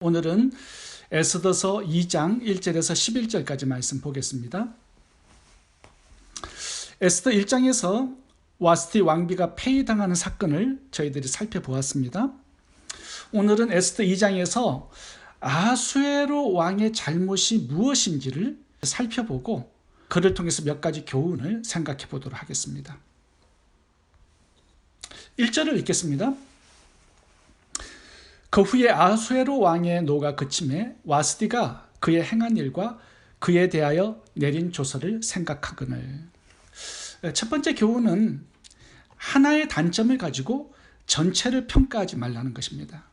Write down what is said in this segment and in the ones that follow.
오늘은 에스더서 2장 1절에서 11절까지 말씀 보겠습니다. 에스더 1장에서 와스티 왕비가 폐위당하는 사건을 저희들이 살펴보았습니다. 오늘은 에스더 2장에서 아수에로 왕의 잘못이 무엇인지를 살펴보고 그를 통해서 몇 가지 교훈을 생각해 보도록 하겠습니다. 1절을 읽겠습니다. 그 후에 아수에로 왕의 노가 그침에 와스디가 그의 행한 일과 그에 대하여 내린 조서를 생각하거늘. 첫 번째 교훈은 하나의 단점을 가지고 전체를 평가하지 말라는 것입니다.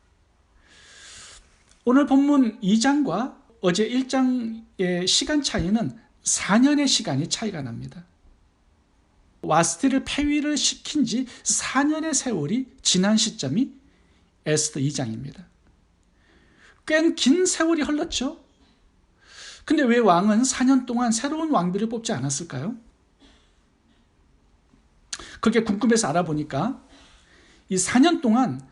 오늘 본문 2장과 어제 1장의 시간 차이는 4년의 시간이 차이가 납니다. 와스디를 폐위를 시킨 지 4년의 세월이 지난 시점이 에스더 2장입니다. 꽤 긴 세월이 흘렀죠. 근데 왜 왕은 4년 동안 새로운 왕비를 뽑지 않았을까요? 그게 궁금해서 알아보니까 이 4년 동안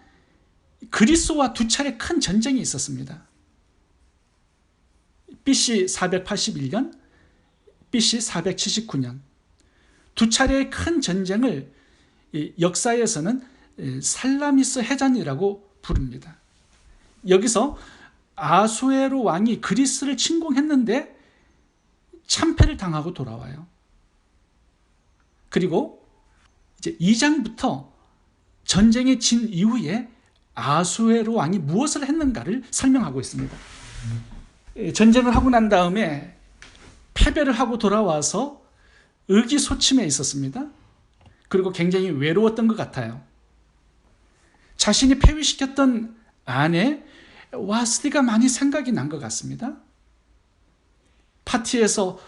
그리스와 두 차례 큰 전쟁이 있었습니다. BC 481년, BC 479년 두 차례의 큰 전쟁을 역사에서는 살라미스 해전이라고 부릅니다. 여기서 아수에로 왕이 그리스를 침공했는데 참패를 당하고 돌아와요. 그리고 이제 2장부터 전쟁이 진 이후에 아수에로 왕이 무엇을 했는가를 설명하고 있습니다. 전쟁을 하고 난 다음에 패배를 하고 돌아와서 의기소침해 있었습니다. 그리고 굉장히 외로웠던 것 같아요. 자신이 폐위시켰던 아내 와스디가 많이 생각이 난 것 같습니다. 파티에서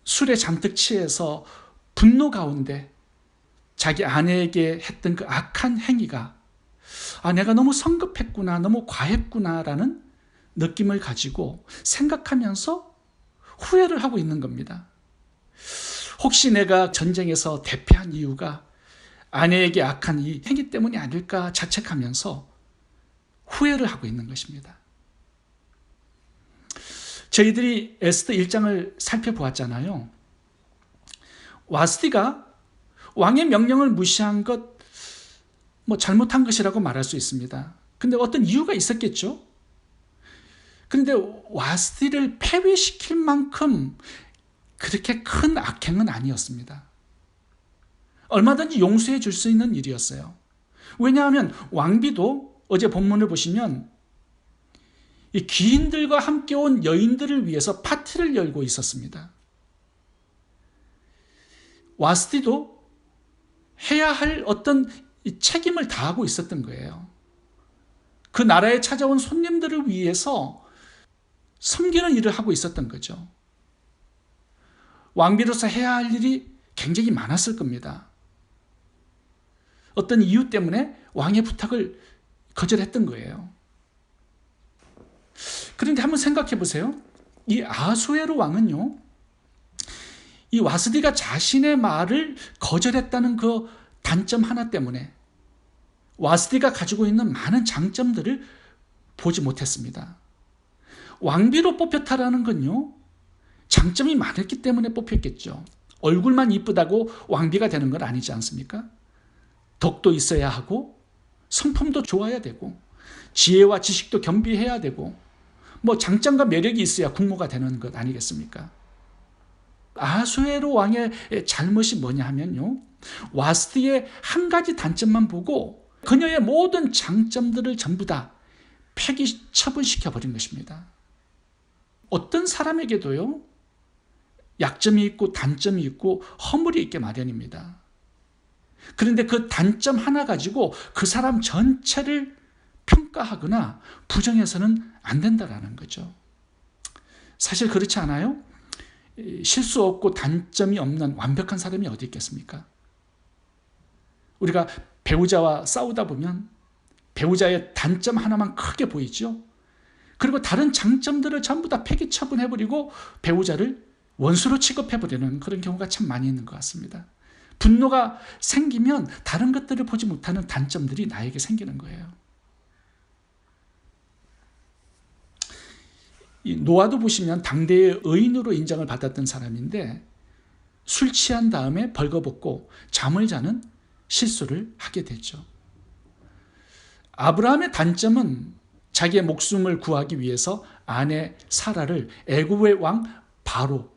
술에 잔뜩 취해서 분노 가운데 자기 아내에게 했던 그 악한 행위가 내가 너무 성급했구나, 너무 과했구나라는 느낌을 가지고 생각하면서 후회를 하고 있는 겁니다. 혹시 내가 전쟁에서 대패한 이유가 아내에게 악한 이 행위 때문이 아닐까 자책하면서 후회를 하고 있는 것입니다. 저희들이 에스더 1장을 살펴보았잖아요. 와스디가 왕의 명령을 무시한 것, 잘못한 것이라고 말할 수 있습니다. 근데 어떤 이유가 있었겠죠? 그런데 와스디를 폐위시킬 만큼 그렇게 큰 악행은 아니었습니다. 얼마든지 용서해 줄 수 있는 일이었어요. 왜냐하면 왕비도 어제 본문을 보시면 이 귀인들과 함께 온 여인들을 위해서 파티를 열고 있었습니다. 와스디도 해야 할 어떤 책임을 다하고 있었던 거예요. 그 나라에 찾아온 손님들을 위해서 섬기는 일을 하고 있었던 거죠. 왕비로서 해야 할 일이 굉장히 많았을 겁니다. 어떤 이유 때문에 왕의 부탁을 거절했던 거예요. 그런데 한번 생각해 보세요. 이 아수에로 왕은요, 이 와스디가 자신의 말을 거절했다는 그 단점 하나 때문에 와스디가 가지고 있는 많은 장점들을 보지 못했습니다. 왕비로 뽑혔다라는 건요, 장점이 많았기 때문에 뽑혔겠죠. 얼굴만 이쁘다고 왕비가 되는 건 아니지 않습니까? 덕도 있어야 하고 성품도 좋아야 되고 지혜와 지식도 겸비해야 되고 장점과 매력이 있어야 국모가 되는 것 아니겠습니까? 아수에로 왕의 잘못이 뭐냐 하면요, 와스디의 한 가지 단점만 보고 그녀의 모든 장점들을 전부 다 폐기 처분시켜버린 것입니다. 어떤 사람에게도요, 약점이 있고 단점이 있고 허물이 있게 마련입니다. 그런데 그 단점 하나 가지고 그 사람 전체를 평가하거나 부정해서는 안 된다는 거죠. 사실 그렇지 않아요? 실수 없고 단점이 없는 완벽한 사람이 어디 있겠습니까? 우리가 배우자와 싸우다 보면 배우자의 단점 하나만 크게 보이죠? 그리고 다른 장점들을 전부 다 폐기 처분해버리고 배우자를 원수로 취급해버리는 그런 경우가 참 많이 있는 것 같습니다. 분노가 생기면 다른 것들을 보지 못하는 단점들이 나에게 생기는 거예요. 이 노아도 보시면 당대의 의인으로 인정을 받았던 사람인데 술 취한 다음에 벌거벗고 잠을 자는 실수를 하게 되죠. 아브라함의 단점은 자기의 목숨을 구하기 위해서 아내 사라를 애굽의 왕 바로,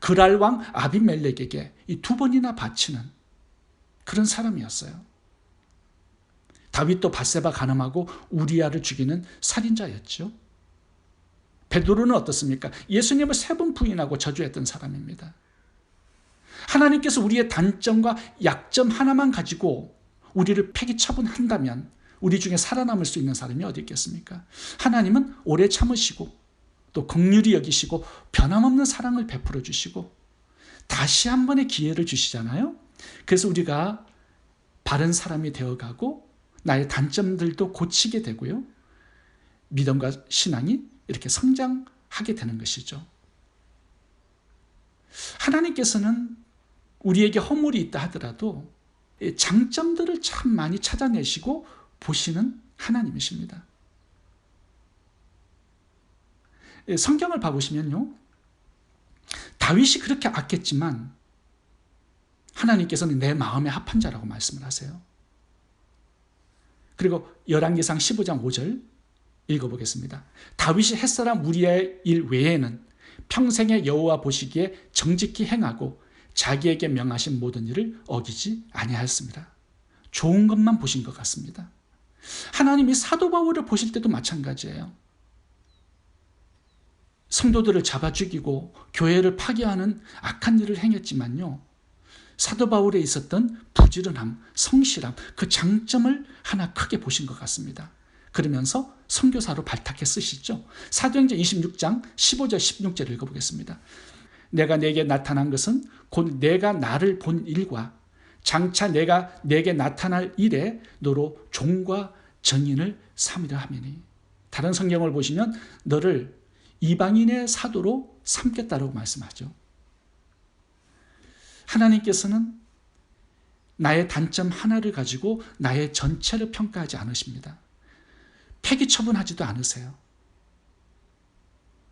그랄 왕 아비멜렉에게 이 2번이나 바치는 그런 사람이었어요. 다윗도 밧세바 간음하고 우리아를 죽이는 살인자였죠. 베드로는 어떻습니까? 예수님을 3번 부인하고 저주했던 사람입니다. 하나님께서 우리의 단점과 약점 하나만 가지고 우리를 폐기 처분한다면 우리 중에 살아남을 수 있는 사람이 어디 있겠습니까? 하나님은 오래 참으시고 또 긍휼히 여기시고 변함없는 사랑을 베풀어 주시고 다시 한 번의 기회를 주시잖아요. 그래서 우리가 바른 사람이 되어가고 나의 단점들도 고치게 되고요. 믿음과 신앙이 이렇게 성장하게 되는 것이죠. 하나님께서는 우리에게 허물이 있다 하더라도 장점들을 참 많이 찾아내시고 보시는 하나님이십니다. 성경을 봐보시면요, 다윗이 그렇게 악했지만 하나님께서는 내 마음에 합한 자라고 말씀을 하세요. 그리고 열왕기상 15장 5절 읽어보겠습니다. 다윗이 햇사람 우리아의 일 외에는 평생에 여호와 보시기에 정직히 행하고 자기에게 명하신 모든 일을 어기지 아니하였습니다. 좋은 것만 보신 것 같습니다. 하나님이 사도 바울을 보실 때도 마찬가지예요. 성도들을 잡아 죽이고 교회를 파괴하는 악한 일을 행했지만요, 사도 바울에 있었던 부지런함, 성실함, 그 장점을 하나 크게 보신 것 같습니다. 그러면서 선교사로 발탁해 쓰시죠. 사도행전 26장 15절 16절 읽어보겠습니다. 내가 내게 나타난 것은 곧 내가 나를 본 일과 장차 내가 내게 나타날 일에 너로 종과 증인을 삼으려 함이니. 다른 성경을 보시면 너를 이방인의 사도로 삼겠다라고 말씀하죠. 하나님께서는 나의 단점 하나를 가지고 나의 전체를 평가하지 않으십니다. 폐기 처분하지도 않으세요.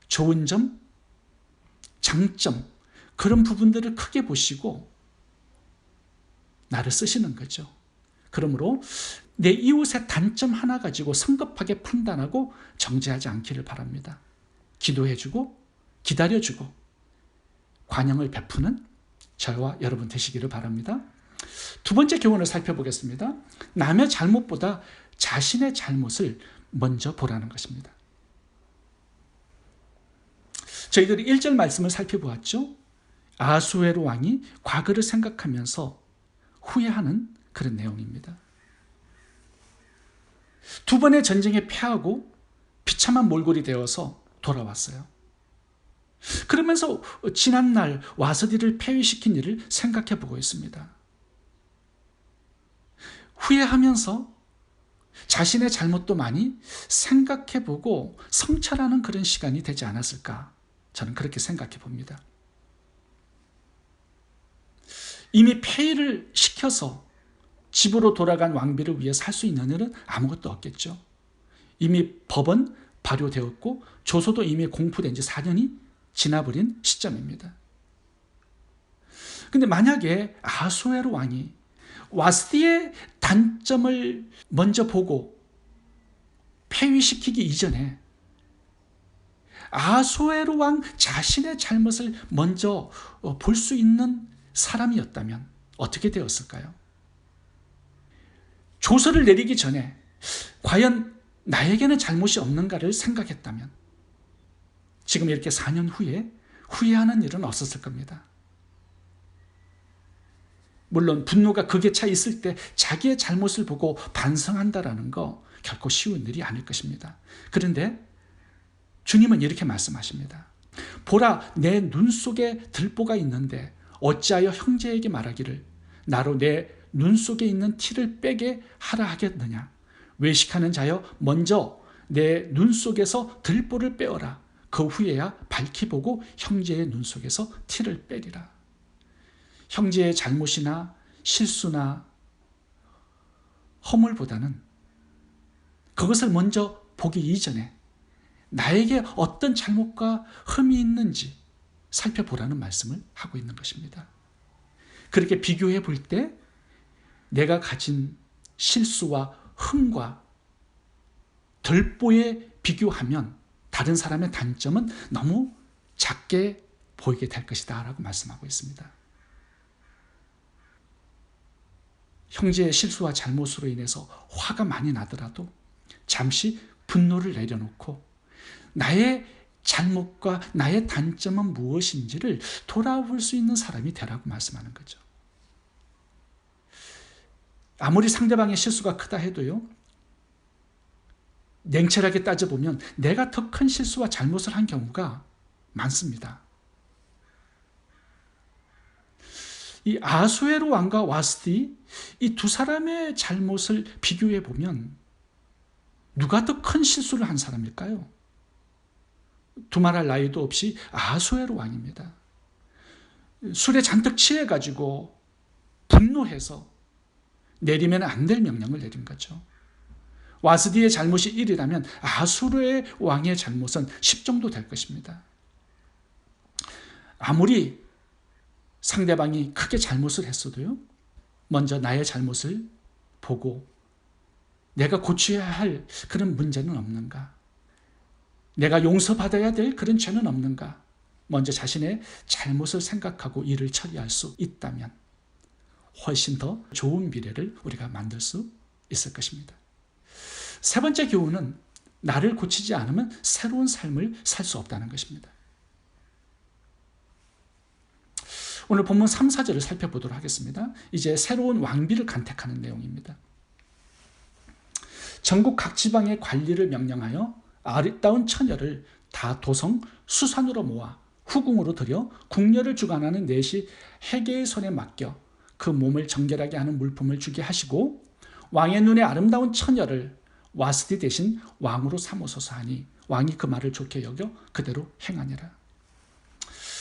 좋은 점, 장점, 그런 부분들을 크게 보시고 나를 쓰시는 거죠. 그러므로 내 이웃의 단점 하나 가지고 성급하게 판단하고 정죄하지 않기를 바랍니다. 기도해주고 기다려주고 관용을 베푸는 저와 여러분 되시기를 바랍니다. 두 번째 교훈을 살펴보겠습니다. 남의 잘못보다 자신의 잘못을 먼저 보라는 것입니다. 저희들이 1절 말씀을 살펴보았죠. 아하수에로 왕이 과거를 생각하면서 후회하는 그런 내용입니다. 2번의 전쟁에 패하고 비참한 몰골이 되어서 돌아왔어요. 그러면서 지난날 와서디를 폐위시킨 일을 생각해 보고 있습니다. 후회하면서 자신의 잘못도 많이 생각해 보고 성찰하는 그런 시간이 되지 않았을까, 저는 그렇게 생각해 봅니다. 이미 폐위를 시켜서 집으로 돌아간 왕비를 위해 살 수 있는 일은 아무것도 없겠죠. 이미 법은 발효되었고 조서도 이미 공포된 지 4년이 지나버린 시점입니다. 근데 만약에 아하수에로 왕이 와스디의 단점을 먼저 보고 폐위시키기 이전에 아하수에로 왕 자신의 잘못을 먼저 볼 수 있는 사람이었다면 어떻게 되었을까요? 조서를 내리기 전에 과연 나에게는 잘못이 없는가를 생각했다면 지금 이렇게 4년 후에 후회하는 일은 없었을 겁니다. 물론 분노가 극에 차 있을 때 자기의 잘못을 보고 반성한다라는 거 결코 쉬운 일이 아닐 것입니다. 그런데 주님은 이렇게 말씀하십니다. 보라, 내 눈 속에 들보가 있는데 어찌하여 형제에게 말하기를 나로 내 눈 속에 있는 티를 빼게 하라 하겠느냐. 외식하는 자여 먼저 내 눈 속에서 들보를 빼어라. 그 후에야 밝히 보고 형제의 눈 속에서 티를 빼리라. 형제의 잘못이나 실수나 허물보다는 그것을 먼저 보기 이전에 나에게 어떤 잘못과 흠이 있는지 살펴보라는 말씀을 하고 있는 것입니다. 그렇게 비교해 볼 때 내가 가진 실수와 흠과 덜보에 비교하면 다른 사람의 단점은 너무 작게 보이게 될 것이다 라고 말씀하고 있습니다. 형제의 실수와 잘못으로 인해서 화가 많이 나더라도 잠시 분노를 내려놓고 나의 잘못과 나의 단점은 무엇인지를 돌아볼 수 있는 사람이 되라고 말씀하는 거죠. 아무리 상대방의 실수가 크다 해도요, 냉철하게 따져보면 내가 더 큰 실수와 잘못을 한 경우가 많습니다. 이 아수에로 왕과 와스디, 이 두 사람의 잘못을 비교해 보면 누가 더 큰 실수를 한 사람일까요? 두말할 나위도 없이 아수에로 왕입니다. 술에 잔뜩 취해가지고 분노해서 내리면 안 될 명령을 내린 거죠. 와스디의 잘못이 1이라면 아수르의 왕의 잘못은 10 정도 될 것입니다. 아무리 상대방이 크게 잘못을 했어도요, 먼저 나의 잘못을 보고 내가 고쳐야 할 그런 문제는 없는가? 내가 용서받아야 될 그런 죄는 없는가? 먼저 자신의 잘못을 생각하고 일을 처리할 수 있다면 훨씬 더 좋은 미래를 우리가 만들 수 있을 것입니다. 세 번째 교훈은 나를 고치지 않으면 새로운 삶을 살 수 없다는 것입니다. 오늘 본문 3, 4절을 살펴보도록 하겠습니다. 이제 새로운 왕비를 간택하는 내용입니다. 전국 각 지방의 관리를 명령하여 아름다운 처녀를 다 도성 수산으로 모아 후궁으로 들여 궁녀를 주관하는 넷이 해계의 손에 맡겨 그 몸을 정결하게 하는 물품을 주게 하시고 왕의 눈에 아름다운 처녀를 와스디 대신 왕으로 삼으소서 하니 왕이 그 말을 좋게 여겨 그대로 행하니라.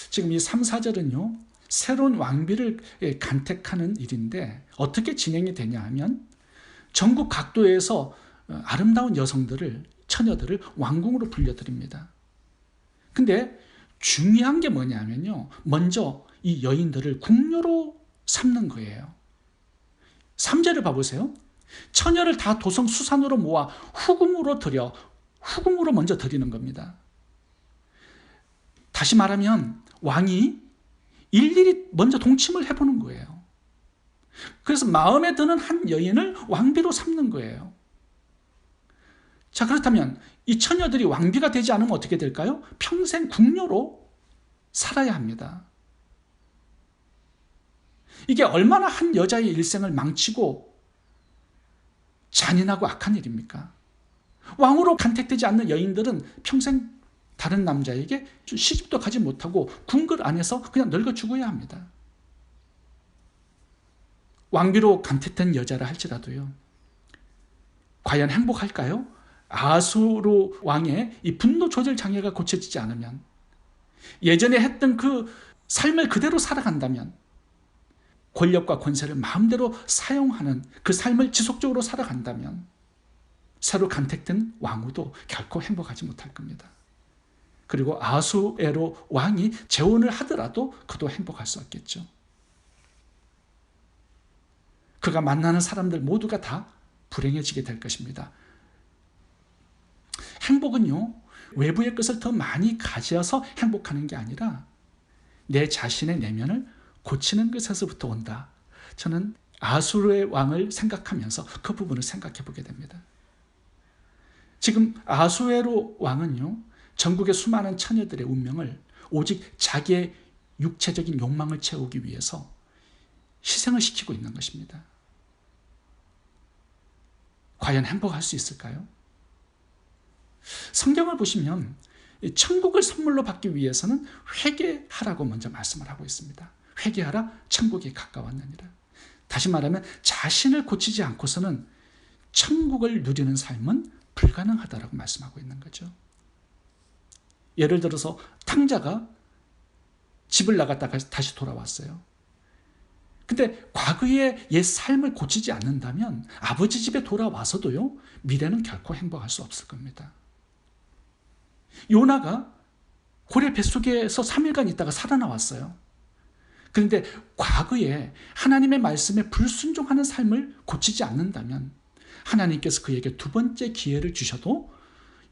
지금 이 3, 4절은요, 새로운 왕비를 간택하는 일인데 어떻게 진행이 되냐 하면 전국 각도에서 아름다운 여성들을, 처녀들을 왕궁으로 불려드립니다. 근데 중요한 게 뭐냐면요, 먼저 이 여인들을 궁녀로 삼는 거예요. 3절을 봐보세요. 처녀를 다 도성 수산으로 모아 후궁으로 들여, 후궁으로 먼저 드리는 겁니다. 다시 말하면 왕이 일일이 먼저 동침을 해보는 거예요. 그래서 마음에 드는 한 여인을 왕비로 삼는 거예요. 자, 그렇다면 이 처녀들이 왕비가 되지 않으면 어떻게 될까요? 평생 궁녀로 살아야 합니다. 이게 얼마나 한 여자의 일생을 망치고 잔인하고 악한 일입니까? 왕으로 간택되지 않는 여인들은 평생 다른 남자에게 시집도 가지 못하고 궁궐 안에서 그냥 늙어 죽어야 합니다. 왕비로 간택된 여자라 할지라도요, 과연 행복할까요? 아수르 왕의 이 분노 조절 장애가 고쳐지지 않으면, 예전에 했던 그 삶을 그대로 살아간다면, 권력과 권세를 마음대로 사용하는 그 삶을 지속적으로 살아간다면 새로 간택된 왕후도 결코 행복하지 못할 겁니다. 그리고 아수에로 왕이 재혼을 하더라도 그도 행복할 수 없겠죠. 그가 만나는 사람들 모두가 다 불행해지게 될 것입니다. 행복은요, 외부의 것을 더 많이 가져서 행복하는 게 아니라 내 자신의 내면을 고치는 것에서부터 온다. 저는 아수르의 왕을 생각하면서 그 부분을 생각해 보게 됩니다. 지금 아수에로 왕은요, 전국의 수많은 처녀들의 운명을 오직 자기의 육체적인 욕망을 채우기 위해서 희생을 시키고 있는 것입니다. 과연 행복할 수 있을까요? 성경을 보시면 천국을 선물로 받기 위해서는 회개하라고 먼저 말씀을 하고 있습니다. 회개하라, 천국이 가까웠느니라. 다시 말하면 자신을 고치지 않고서는 천국을 누리는 삶은 불가능하다라고 말씀하고 있는 거죠. 예를 들어서 탕자가 집을 나갔다가 다시 돌아왔어요. 근데 과거의 옛 삶을 고치지 않는다면 아버지 집에 돌아와서도요, 미래는 결코 행복할 수 없을 겁니다. 요나가 고래 뱃속에서 3일간 있다가 살아나왔어요. 그런데 과거에 하나님의 말씀에 불순종하는 삶을 고치지 않는다면 하나님께서 그에게 두 번째 기회를 주셔도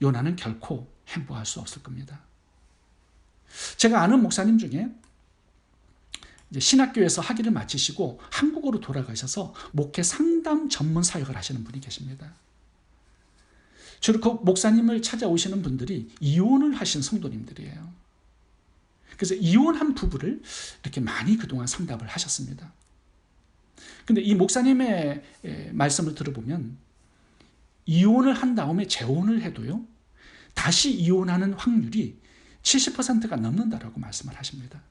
요나는 결코 행복할 수 없을 겁니다. 제가 아는 목사님 중에 이제 신학교에서 학위를 마치시고 한국으로 돌아가셔서 목회 상담 전문 사역을 하시는 분이 계십니다. 주로 그 목사님을 찾아오시는 분들이 이혼을 하신 성도님들이에요. 그래서 이혼한 부부를 이렇게 많이 그동안 상담을 하셨습니다. 근데 이 목사님의 말씀을 들어보면 이혼을 한 다음에 재혼을 해도요, 다시 이혼하는 확률이 70%가 넘는다라고 말씀을 하십니다.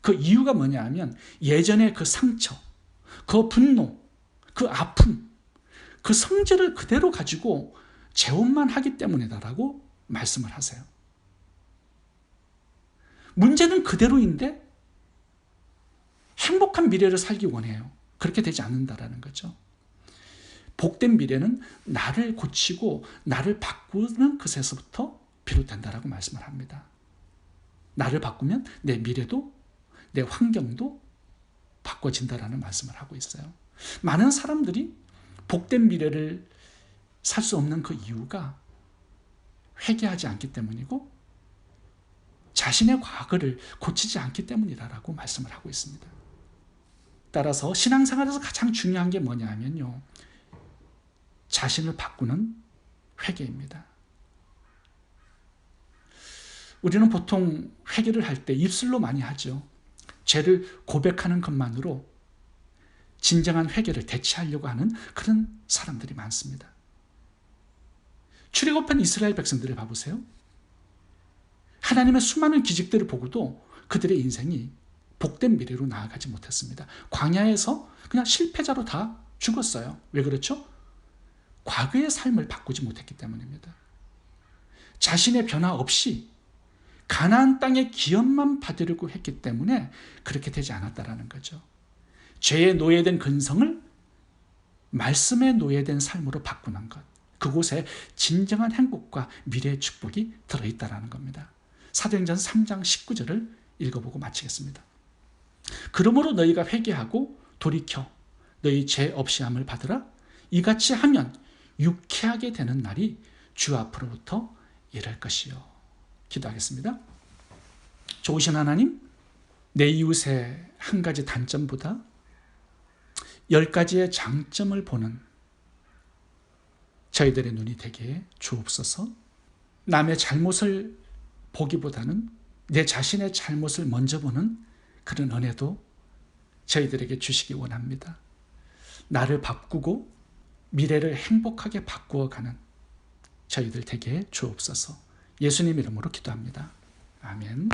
그 이유가 뭐냐 하면 예전의 그 상처, 그 분노, 그 아픔, 그 성질을 그대로 가지고 재혼만 하기 때문이다라고 말씀을 하세요. 문제는 그대로인데 행복한 미래를 살기 원해요. 그렇게 되지 않는다라는 거죠. 복된 미래는 나를 고치고 나를 바꾸는 것에서부터 비롯된다라고 말씀을 합니다. 나를 바꾸면 내 미래도 내 환경도 바꿔진다라는 말씀을 하고 있어요. 많은 사람들이 복된 미래를 살 수 없는 그 이유가 회개하지 않기 때문이고 자신의 과거를 고치지 않기 때문이라고 말씀을 하고 있습니다. 따라서 신앙생활에서 가장 중요한 게 뭐냐 하면요, 자신을 바꾸는 회개입니다. 우리는 보통 회개를 할 때 입술로 많이 하죠. 죄를 고백하는 것만으로 진정한 회개를 대체하려고 하는 그런 사람들이 많습니다. 출애굽한 이스라엘 백성들을 봐보세요. 하나님의 수많은 기적들을 보고도 그들의 인생이 복된 미래로 나아가지 못했습니다. 광야에서 그냥 실패자로 다 죽었어요. 왜 그렇죠? 과거의 삶을 바꾸지 못했기 때문입니다. 자신의 변화 없이 가나안 땅의 기업만 받으려고 했기 때문에 그렇게 되지 않았다라는 거죠. 죄에 노예된 근성을 말씀에 노예된 삶으로 바꾸는 것, 그곳에 진정한 행복과 미래의 축복이 들어있다라는 겁니다. 사도행전 3장 19절을 읽어보고 마치겠습니다. 그러므로 너희가 회개하고 돌이켜 너희 죄 없이 함을 받으라. 이같이 하면 유쾌하게 되는 날이 주 앞으로부터 이를 것이요. 기도하겠습니다. 좋으신 하나님, 내 이웃의 한 가지 단점보다 10가지의 장점을 보는 저희들의 눈이 되게 주옵소서. 남의 잘못을 보기보다는 내 자신의 잘못을 먼저 보는 그런 은혜도 저희들에게 주시기 원합니다. 나를 바꾸고 미래를 행복하게 바꾸어가는 저희들 되게 주옵소서. 예수님 이름으로 기도합니다. 아멘.